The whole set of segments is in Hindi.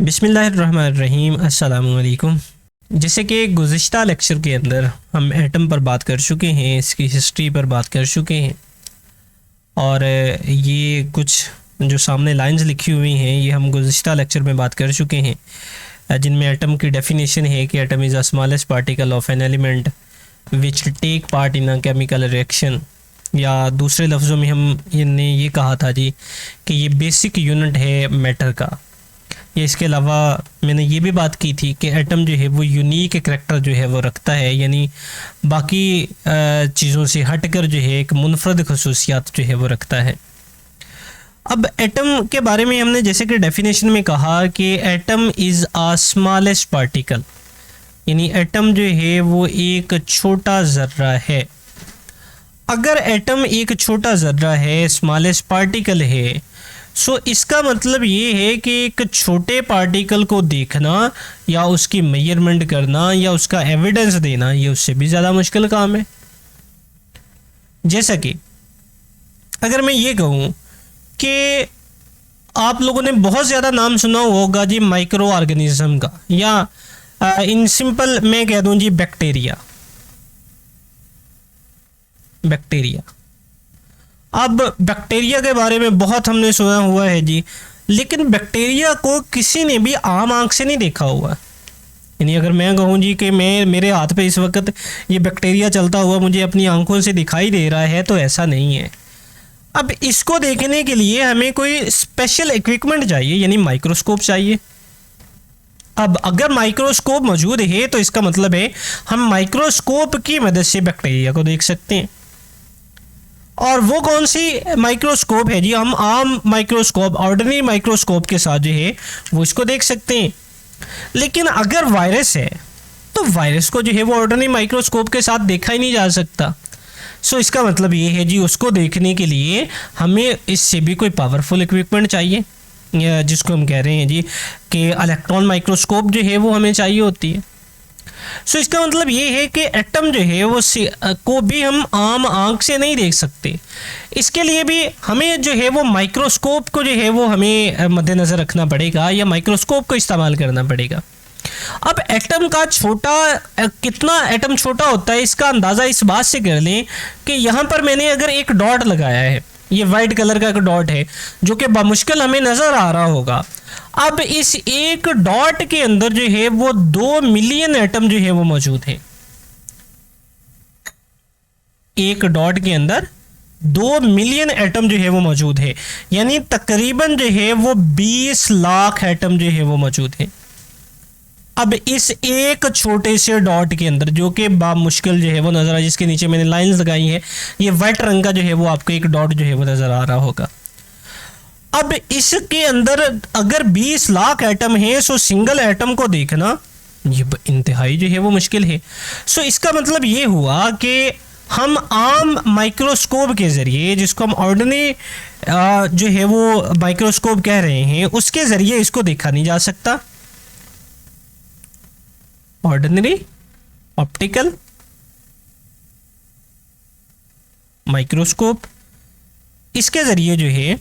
बिस्मिल्लाहिर्रहमानिर्रहीम अस्सलामु अलैकुम। जैसे कि गुज़िश्ता लेक्चर के अंदर हम एटम पर बात कर चुके हैं, इसकी हिस्ट्री पर बात कर चुके हैं और ये कुछ जो सामने लाइंस लिखी हुई हैं ये हम गुज़िश्ता लेक्चर में बात कर चुके हैं, जिनमें एटम की डेफिनेशन है कि atom is a smallest particle of an element which take part in a chemical reaction, या दूसरे लफ्ज़ों में हमने ये कहा था जी कि ये बेसिक यूनिट है मैटर का। या इसके अलावा मैंने ये भी बात की थी कि एटम जो है वो यूनिक करैक्टर जो है वो रखता है, यानी बाकी चीज़ों से हटकर जो है एक मुनफरद खसूसियात जो है वो रखता है। अब एटम के बारे में हमने जैसे कि डेफिनेशन में कहा कि atom is a smallest particle, यानी एटम जो है वो एक छोटा ज़र्रा है। अगर एटम एक छोटा ज़र्रा है, स्मॉलेस्ट पार्टिकल है, सो इसका मतलब ये है कि एक छोटे पार्टिकल को देखना या उसकी मेजरमेंट करना या उसका एविडेंस देना ये उससे भी ज़्यादा मुश्किल काम है। जैसा कि अगर मैं ये कहूँ कि आप लोगों ने बहुत ज़्यादा नाम सुना होगा जी माइक्रो ऑर्गेनिज्म का, या इन सिंपल मैं कह दूँ जी बैक्टीरिया। अब बैक्टीरिया के बारे में बहुत हमने सुना हुआ है जी, लेकिन बैक्टीरिया को किसी ने भी आम आंख से नहीं देखा हुआ। यानी अगर मैं कहूँ जी कि मेरे हाथ पे इस वक्त ये बैक्टीरिया चलता हुआ मुझे अपनी आंखों से दिखाई दे रहा है, तो ऐसा नहीं है। अब इसको देखने के लिए हमें कोई स्पेशल इक्विपमेंट चाहिए, यानी माइक्रोस्कोप चाहिए। अब अगर माइक्रोस्कोप मौजूद है तो इसका मतलब है हम माइक्रोस्कोप की मदद से बैक्टीरिया को देख सकते हैं। और वो कौन सी माइक्रोस्कोप है जी? हम आम माइक्रोस्कोप, ऑर्डिनरी माइक्रोस्कोप के साथ जो है वो इसको देख सकते हैं। लेकिन अगर वायरस है तो वायरस को जो है वो ऑर्डिनरी माइक्रोस्कोप के साथ देखा ही नहीं जा सकता। सो इसका मतलब ये है जी उसको देखने के लिए हमें इससे भी कोई पावरफुल इक्विपमेंट चाहिए, जिसको हम कह रहे हैं जी कि इलेक्ट्रॉन माइक्रोस्कोप जो है वो हमें चाहिए होती है। सो इसका मतलब ये है कि एटम जो है वो को भी हम आम आंख से नहीं देख सकते। इसके लिए भी हमें जो है वो माइक्रोस्कोप को जो है वो हमें मद्देनज़र रखना पड़ेगा, या माइक्रोस्कोप को इस्तेमाल करना पड़ेगा। अब एटम का कितना एटम छोटा होता है इसका अंदाज़ा इस बात से कर लें कि यहाँ पर मैंने अगर एक डॉट लगाया है, ये वाइट कलर का एक डॉट है जो कि बामुश्किल हमें नज़र आ रहा होगा। अब इस एक डॉट के अंदर जो है वो 2 मिलियन एटम जो है वो मौजूद है। एक डॉट के अंदर 2 मिलियन एटम जो है वो मौजूद है, यानी तकरीबन जो है वो 20 लाख एटम जो है वो मौजूद है। अब इस एक छोटे से डॉट के अंदर जो कि बामुश्किल जो है वो नज़र आ, जिसके नीचे मैंने लाइंस लगाई है, ये वाइट रंग का जो है वो आपको एक डॉट जो है वो नज़र आ रहा होगा। अब इसके अंदर अगर 20 लाख एटम है, सो सिंगल एटम को देखना ये इंतहाई जो है वो मुश्किल है। सो इसका मतलब ये हुआ कि हम आम माइक्रोस्कोप के ज़रिए, जिसको हम ऑर्डिनरी जो है वो माइक्रोस्कोप कह रहे हैं, उसके ज़रिए इसको देखा नहीं जा सकता। ऑर्डिनरी ऑप्टिकल माइक्रोस्कोप, इसके ज़रिए जो है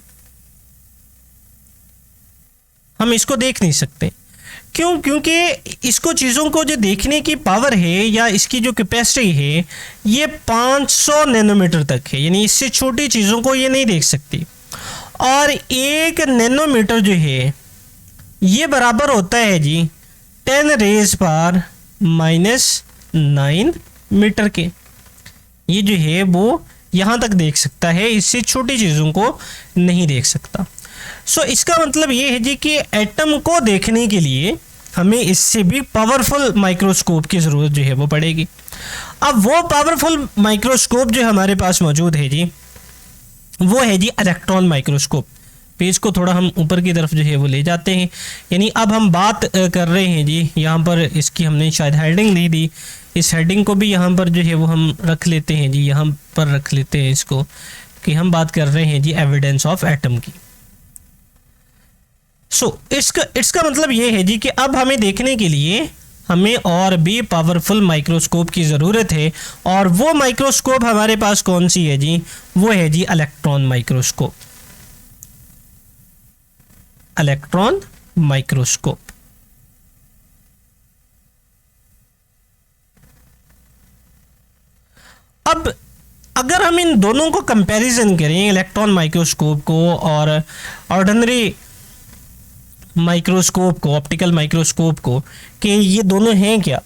हम इसको देख नहीं सकते। क्यों? क्योंकि इसको चीज़ों को जो देखने की पावर है या इसकी जो कैपेसिटी है ये 500 नैनोमीटर तक है, यानी इससे छोटी चीज़ों को ये नहीं देख सकती। और 1 नैनोमीटर जो है ये बराबर होता है जी 10⁻⁻⁹ मीटर के। ये जो है वो यहाँ तक देख सकता है, इससे छोटी चीज़ों को नहीं देख सकता। सो इसका मतलब ये है जी कि एटम को देखने के लिए हमें इससे भी पावरफुल माइक्रोस्कोप की ज़रूरत जो है वो पड़ेगी। अब वो पावरफुल माइक्रोस्कोप जो हमारे पास मौजूद है जी वो है जी इलेक्ट्रॉन माइक्रोस्कोप। पेज को थोड़ा हम ऊपर की तरफ जो है वो ले जाते हैं, यानी अब हम बात कर रहे हैं जी, यहाँ पर इसकी हमने शायद हेडिंग नहीं दी, इस हेडिंग को भी यहाँ पर जो है वो हम रख लेते हैं जी, यहाँ पर रख लेते हैं इसको, कि हम बात कर रहे हैं जी एविडेंस ऑफ एटम की। सो इसका मतलब ये है जी कि अब हमें देखने के लिए हमें और भी पावरफुल माइक्रोस्कोप की ज़रूरत है, और वो माइक्रोस्कोप हमारे पास कौन सी है जी? वो है जी इलेक्ट्रॉन माइक्रोस्कोप। Electron microscope. अब अगर हम इन दोनों को कंपैरिजन करें, इलेक्ट्रॉन माइक्रोस्कोप को और ऑर्डिनरी माइक्रोस्कोप को, ऑप्टिकल माइक्रोस्कोप को, कि ये दोनों हैं क्या।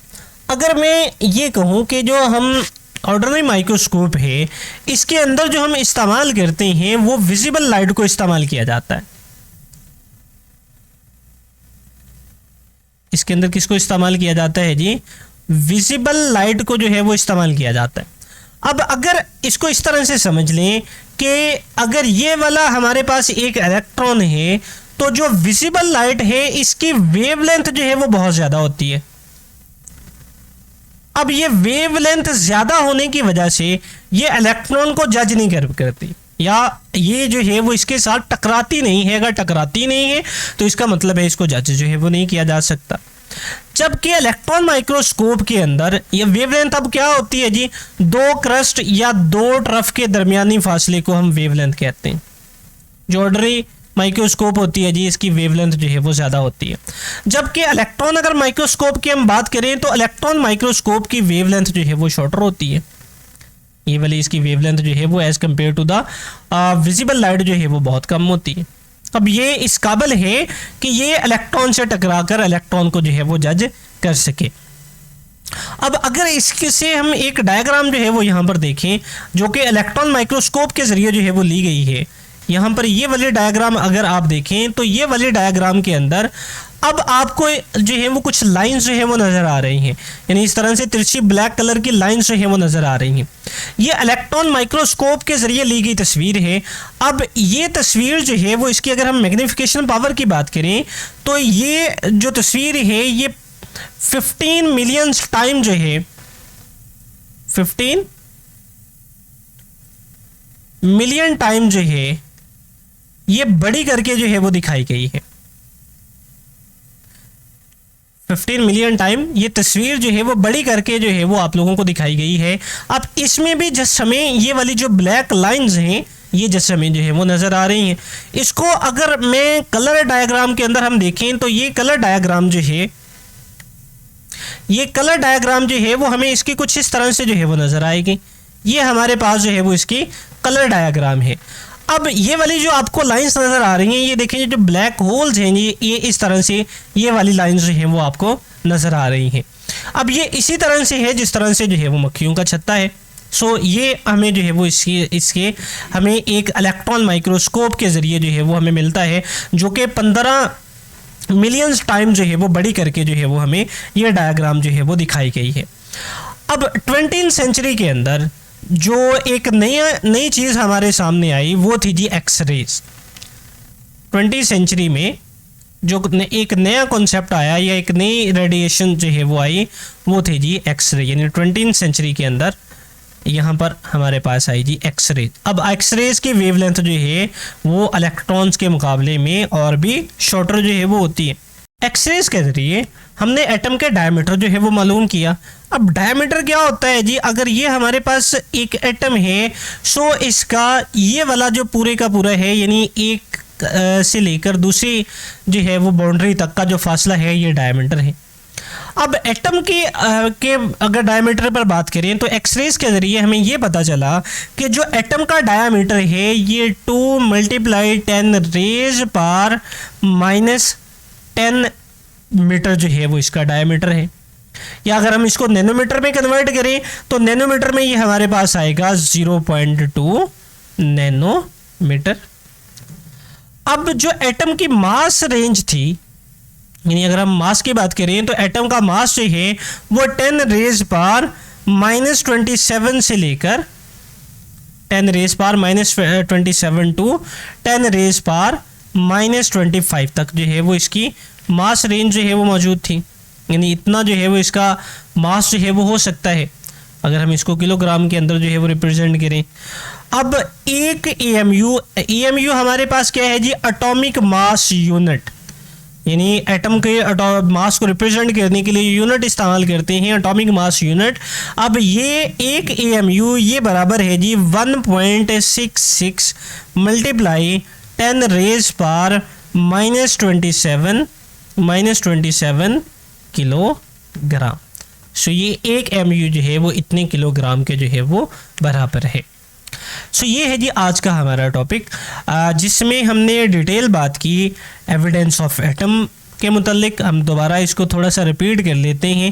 अगर मैं ये कहूँ कि जो हम ऑर्डिनरी माइक्रोस्कोप है इसके अंदर जो हम इस्तेमाल करते हैं वो विजिबल लाइट को इस्तेमाल किया जाता है। इसके अंदर किसको इस्तेमाल किया जाता है जी? विजिबल लाइट को जो है वो इस्तेमाल किया जाता है। अब अगर इसको इस तरह से समझ लें कि अगर ये वाला हमारे पास एक इलेक्ट्रॉन है तो जो विजिबल लाइट है इसकी वेवलेंथ जो है वो बहुत ज़्यादा होती है। अब ये वेवलेंथ ज़्यादा होने की वजह से ये इलेक्ट्रॉन को जज नहीं करती, या ये जो है वो इसके साथ टकराती नहीं है। अगर टकराती नहीं है तो इसका मतलब है इसको जज जो है वो नहीं किया जा सकता। जबकि इलेक्ट्रॉन माइक्रोस्कोप के अंदर ये वेवलेंथ अब क्या होती है जी? दो क्रस्ट या दो ट्रफ के दरमियानी फासले को हम वेवलेंथ कहते हैं। जो ऑर्डिनरी माइक्रोस्कोप होती है जी इसकी वेवलेंथ जो है वो ज़्यादा होती है। जबकि इलेक्ट्रॉन अगर माइक्रोस्कोप की हम बात करें तो इलेक्ट्रॉन माइक्रोस्कोप की वेवलेंथ जो है वो शॉर्टर होती है। ये वाली इसकी वेवलेंथ जो है वो as compare to the visible light जो है वो बहुत कम होती है। अब ये इस काबिल है कि ये इलेक्ट्रॉन से टकराकर इलेक्ट्रॉन को जो है वो जज कर सके। अब अगर इसके से हम एक डायग्राम जो है वो यहाँ पर देखें जो कि इलेक्ट्रॉन माइक्रोस्कोप के ज़रिए जो है वो ली गई है, यहाँ पर ये वाले डायग्राम अगर आप देखें तो ये वाले डायग्राम के अंदर अब आपको जो है वो कुछ लाइंस जो है वो नज़र आ रही हैं, यानी इस तरह से तिरछी ब्लैक कलर की लाइंस जो है वो नज़र आ रही हैं। ये इलेक्ट्रॉन माइक्रोस्कोप के ज़रिए ली गई तस्वीर है। अब ये तस्वीर जो है वो इसकी अगर हम मैग्नीफिकेशन पावर की बात करें तो ये जो तस्वीर है ये 15 मिलियन टाइम जो है 15 मिलियन टाइम जो है ये बड़ी करके जो है वो दिखाई गई है। 15 मिलियन टाइम ये तस्वीर जो है वो बड़ी करके जो है वो आप लोगों को दिखाई गई है। अब इसमें भी जिस समय ये वाली जो ब्लैक लाइंस हैं ये जिस समय जो है वो नज़र आ रही हैं, इसको अगर मैं कलर डायग्राम के अंदर हम देखें तो ये कलर डायग्राम जो है वो हमें इसकी कुछ इस तरह से जो है वो नज़र आएगी। ये हमारे पास जो है वो इसकी कलर डायग्राम है। अब ये वाली जो आपको लाइंस नज़र आ रही हैं ये देखें, जो ब्लैक होल्स हैं ये इस तरह से ये वाली लाइंस जो हैं वो आपको नज़र आ रही हैं। अब ये इसी तरह से है जिस तरह से जो है वो मक्खियों का छत्ता है। सो ये हमें जो है वो इसके हमें एक इलेक्ट्रॉन माइक्रोस्कोप के ज़रिए जो है वो हमें मिलता है जो कि 15 मिलियंस टाइम जो है वो बड़ी करके जो है वो हमें ये डायग्राम जो है वो दिखाई गई है। अब 20वीं सेंचुरी के अंदर जो एक नई चीज़ हमारे सामने आई वो थी जी एक्सरेज। 20वीं सेंचुरी में जो एक नया कॉन्सेप्ट आया या एक नई रेडिएशन जो है वो आई वो थी जी एक्सरे, यानी 20वीं सेंचुरी के अंदर यहाँ पर हमारे पास आई जी एक्सरेज। अब एक्सरेज की वेवलेंथ जो है वो इलेक्ट्रॉन्स के मुकाबले में और भी शॉर्टर जो है वो होती है। एक्सरेज के ज़रिए हमने एटम के डायमीटर जो है वो मालूम किया। अब डायमीटर क्या होता है जी? अगर ये हमारे पास एक एटम है सो इसका ये वाला जो पूरे का पूरा है यानी एक से लेकर दूसरी जो है वो बाउंड्री तक का जो फासला है ये डायमीटर है। अब एटम के अगर डायमीटर पर बात करें तो एक्सरेज के ज़रिए हमें ये पता चला कि जो एटम का डायमीटर है ये 2 × 10 रेज़ पावर -10 मीटर जो है वो इसका डायमीटर है। या अगर हम इसको नैनोमीटर में कन्वर्ट करें तो नैनोमीटर में ये हमारे पास आएगा 0.2 नैनोमीटर। अब जो एटम की मास रेंज थी, यानी अगर हम मास की बात करें तो एटम का मास जो है वो 10 रेज़ पावर -27 से लेकर 10 raise power -27 to 10 raise power -25 तक जो है वो इसकी मास रेंज जो है वो मौजूद थी। यानी इतना जो है वो इसका मास जो है वो हो सकता है अगर हम इसको किलोग्राम के अंदर जो है वो रिप्रेजेंट करें। अब एक एएमयू हमारे पास क्या है जी? एटॉमिक मास यूनिट, यानी एटम के मास को रिप्रेजेंट करने के लिए यूनिट इस्तेमाल करते हैं, एटॉमिक मास यूनिट। अब ये एक एएमयू ये बराबर है जी 1.66 × 10 रेज़ पावर -27 किलोग्राम। सो ये 1 mu जो है वो इतने किलोग्राम के जो है वो बराबर है। सो ये है जी आज का हमारा टॉपिक, जिसमें हमने डिटेल बात की एविडेंस ऑफ एटम के मुतल्लिक। हम दोबारा इसको थोड़ा सा रिपीट कर लेते हैं।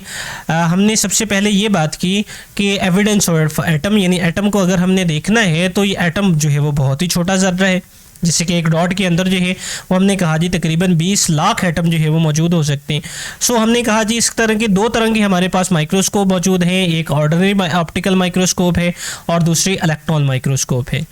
हमने सबसे पहले ये बात की कि एविडेंस ऑफ एटम, यानी एटम को अगर हमने देखना है तो ये एटम जो है वो बहुत ही छोटा ज़र्रा है, जैसे कि एक डॉट के अंदर जो है वो हमने कहा जी तकरीबन 20 लाख एटम जो है वो मौजूद हो सकते हैं। सो हमने कहा जी इस तरह के 2 तरह के हमारे पास माइक्रोस्कोप मौजूद हैं, एक ऑर्डिनरी ऑप्टिकल माइक्रोस्कोप है और दूसरी इलेक्ट्रॉन माइक्रोस्कोप है।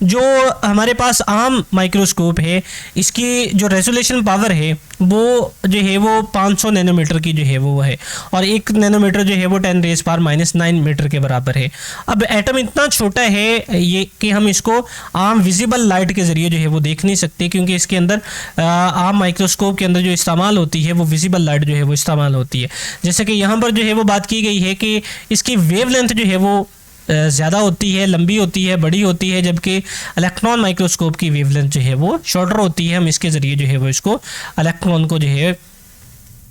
जो हमारे पास आम माइक्रोस्कोप है इसकी जो रेजोल्यूशन पावर है वो जो है वो 500 नैनोमीटर की जो है वो है, और 1 नैनोमीटर जो है वो 10⁻⁹ मीटर के बराबर है। अब एटम इतना छोटा है ये कि हम इसको आम विजिबल लाइट के ज़रिए जो है वो देख नहीं सकते, क्योंकि इसके अंदर आम माइक्रोस्कोप के अंदर जो इस्तेमाल होती है वो विजिबल लाइट जो है वो इस्तेमाल होती है। जैसे कि यहाँ पर जो है वो बात की गई है कि इसकी वेवलेंथ जो है वो ज़्यादा होती है, लंबी होती है, बड़ी होती है, जबकि इलेक्ट्रॉन माइक्रोस्कोप की वेवलेंथ जो है वो शॉर्टर होती है। हम इसके ज़रिए जो है वो इसको इलेक्ट्रॉन को जो है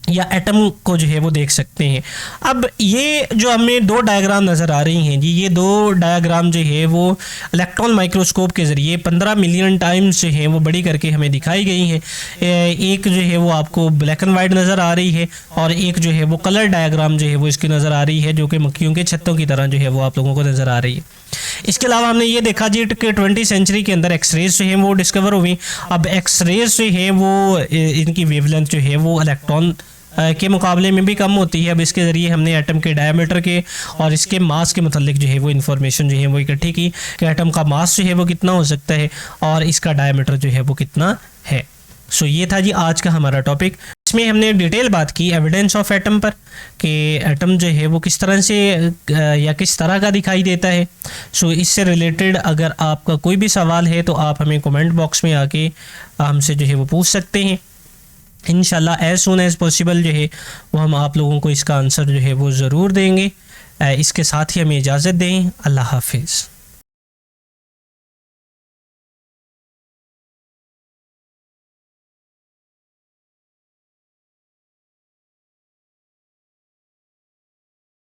या एटम को जो है वो देख सकते हैं। अब ये जो हमें 2 डायग्राम नज़र आ रही हैं जी, ये 2 डायग्राम जो है वो इलेक्ट्रॉन माइक्रोस्कोप के ज़रिए 15 मिलियन टाइम्स जो है वो बड़ी करके हमें दिखाई गई हैं। एक जो है वो आपको ब्लैक एंड वाइट नज़र आ रही है और एक जो है वो कलर डायग्राम जो है वो इसकी नज़र आ रही है, जो कि मक्खियों के छत्तों की तरह जो है वो आप लोगों को नज़र आ रही है। इसके अलावा हमने ये देखा जी कि 20वीं सेंचुरी के अंदर एक्सरेज जो है वो डिस्कवर हुई। अब एक्सरेज जो है वो इनकी वेवलेंथ जो है वो इलेक्ट्रॉन के मुकाबले में भी कम होती है। अब इसके ज़रिए हमने एटम के डायमीटर के और इसके मास के मुतालिक जो है वो इन्फॉर्मेशन जो है वो इकट्ठी की कि एटम का मास जो है वो कितना हो सकता है और इसका डायमीटर जो है वो कितना है। सो ये था जी आज का हमारा टॉपिक। इसमें हमने डिटेल बात की एविडेंस ऑफ एटम पर कि एटम जो है वो किस तरह से या किस तरह का दिखाई देता है। सो इससे रिलेटेड अगर आपका कोई भी सवाल है तो आप हमें कमेंट बॉक्स में आके हमसे जो है वो पूछ सकते हैं। इंशाल्लाह एज सून एज़ पॉसिबल जो है वो हम आप लोगों को इसका आंसर जो है वो ज़रूर देंगे। इसके साथ ही हमें इजाज़त दें। अल्लाह हाफिज़।